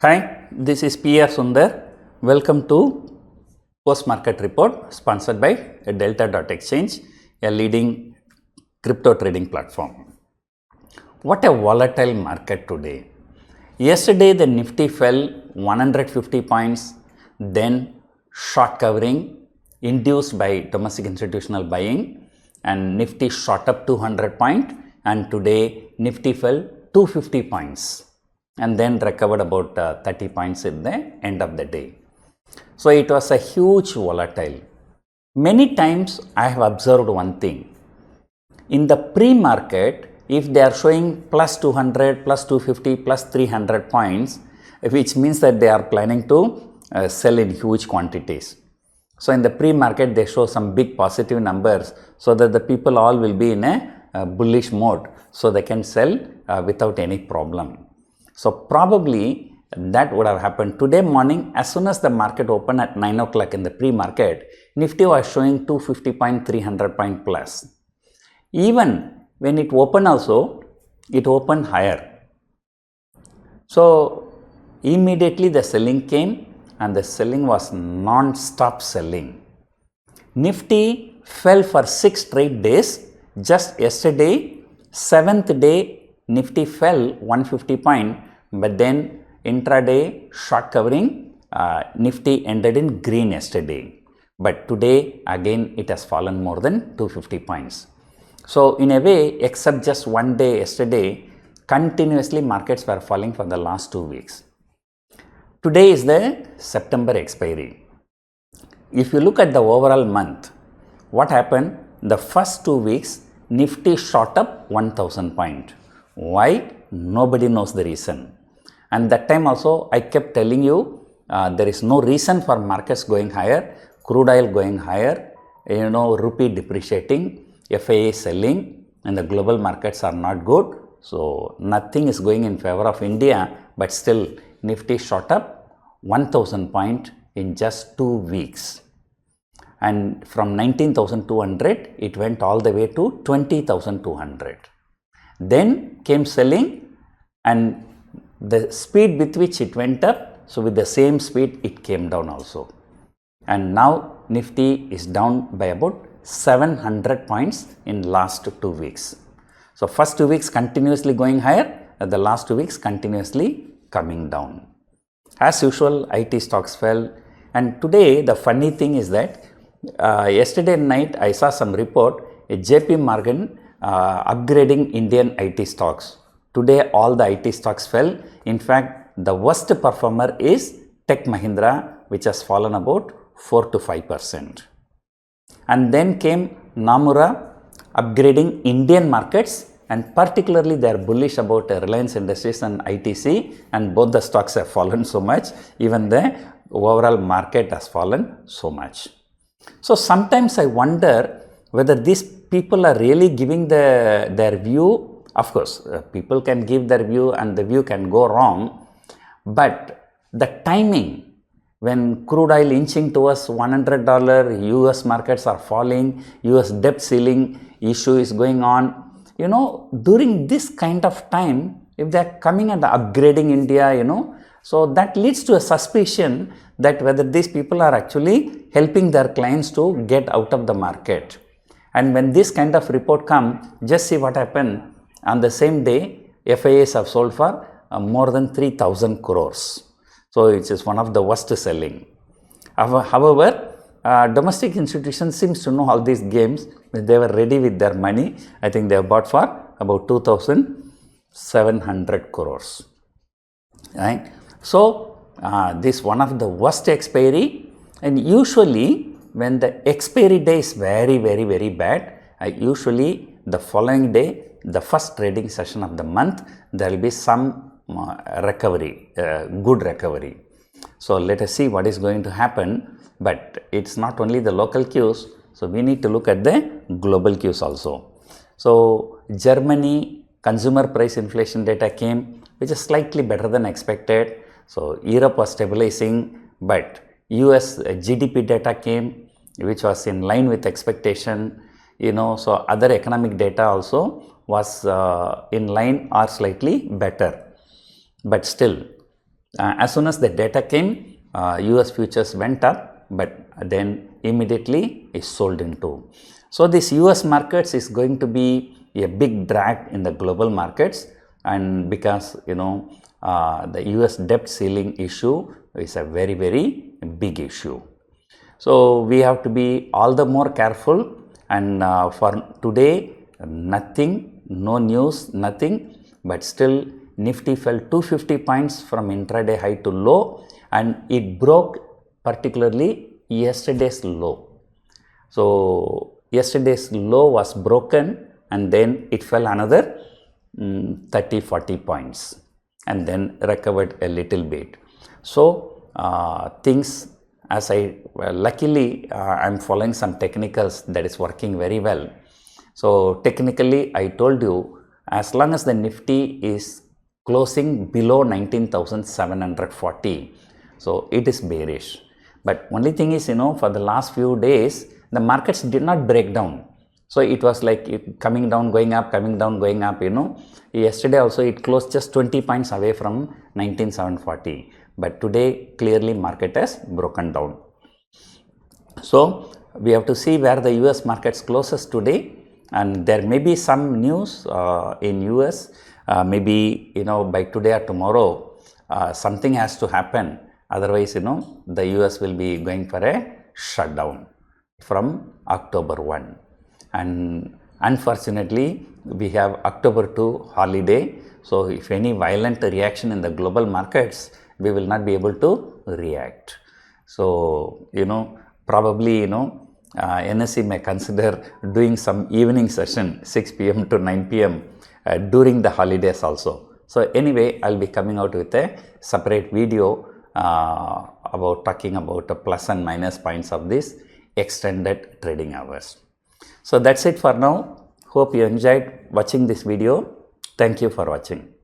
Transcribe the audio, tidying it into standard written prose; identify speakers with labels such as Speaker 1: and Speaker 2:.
Speaker 1: Hi, this is PR Sundar. Welcome to Post Market Report sponsored by Delta.exchange, a leading crypto trading platform. What a volatile market today. Yesterday the Nifty fell 150 points, then short covering induced by domestic institutional buying, and Nifty shot up 200 points, and today Nifty fell 250 points and then recovered about 30 points at the end of the day. So it was a huge volatile. Many times I have observed one thing. In the pre-market, if they are showing plus 200, plus 250, plus 300 points, which means that they are planning to sell in huge quantities. So in the pre-market, they show some big positive numbers so that the people all will be in a bullish mode, so they can sell without any problem. So probably that would have happened today morning. As soon as the market opened at 9 o'clock in the pre-market, Nifty was showing 250 point, 300 point plus. Even when it opened also, it opened higher. So immediately the selling came, and the selling was non-stop selling. Nifty fell for 6 straight days. Just yesterday, 7th day, Nifty fell 150 point, but then intraday short covering, Nifty ended in green yesterday. But today again it has fallen more than 250 points. So in a way, except just one day yesterday, continuously markets were falling for the last 2 weeks. Today is the September expiry. If you look at the overall month, what happened? The first 2 weeks, Nifty shot up 1000 point. Why? Nobody knows the reason. And that time also I kept telling you there is no reason for markets going higher, crude oil going higher, rupee depreciating, FII selling, and the global markets are not good. So nothing is going in favor of India, but still Nifty shot up 1000 point in just 2 weeks. And from 19,200 it went all the way to 20,200. Then came selling, and the speed with which it went up, so with the same speed it came down also. And now Nifty is down by about 700 points in last 2 weeks. So first 2 weeks continuously going higher, the last 2 weeks continuously coming down. As usual, IT stocks fell, and today the funny thing is that yesterday night I saw some report, JP Morgan upgrading Indian IT stocks. Today all the IT stocks fell. In fact, the worst performer is Tech Mahindra, which has fallen about 4 to 5%. And then came Nomura upgrading Indian markets, and particularly they are bullish about Reliance Industries and ITC, and both the stocks have fallen so much. Even the overall market has fallen so much. So sometimes I wonder whether these people are really giving their view. Of course, people can give their view and the view can go wrong, but the timing when crude oil inching towards $100, US markets are falling, US debt ceiling issue is going on, during this kind of time, if they are coming and upgrading India, so that leads to a suspicion that whether these people are actually helping their clients to get out of the market. And when this kind of report comes, just see what happened. On the same day, FIIs have sold for more than 3,000 crores. So it is one of the worst selling. However, domestic institutions seems to know all these games. They were ready with their money. I think they have bought for about 2,700 crores. Right? So this one of the worst expiry, and usually when the expiry day is very, very, very bad, usually the following day, the first trading session of the month, there will be some recovery, good recovery. So let us see what is going to happen. But it's not only the local cues, so we need to look at the global cues also. So Germany consumer price inflation data came, which is slightly better than expected. So Europe was stabilizing, but US GDP data came, which was in line with expectation. So other economic data also was in line or slightly better. But still, As soon as the data came, US futures went up, but then immediately is sold into. So this US markets is going to be a big drag in the global markets, and because the US debt ceiling issue is a very, very big issue. So we have to be all the more careful, and for today nothing, no news, nothing, but still Nifty fell 250 points from intraday high to low, and it broke particularly yesterday's low. So yesterday's low was broken, and then it fell another 30-40 points and then recovered a little bit. So things, as luckily I'm following some technicals that is working very well. So technically I told you, as long as the Nifty is closing below 19,740, so it is bearish. But only thing is, for the last few days the markets did not break down. So it was like coming down, going up, coming down, going up. Yesterday also it closed just 20 points away from 19,740. But today clearly market has broken down. So we have to see where the US markets closes today, and there may be some news in US. Maybe by today or tomorrow something has to happen. Otherwise the US will be going for a shutdown from October 1. And unfortunately we have October 2 holiday. So if any violent reaction in the global markets, we will not be able to react. So probably NSE may consider doing some evening session 6 p.m. to 9 p.m. During the holidays also. So anyway, I'll be coming out with a separate video about talking about the plus and minus points of this extended trading hours. So that's it for now. Hope you enjoyed watching this video. Thank you for watching.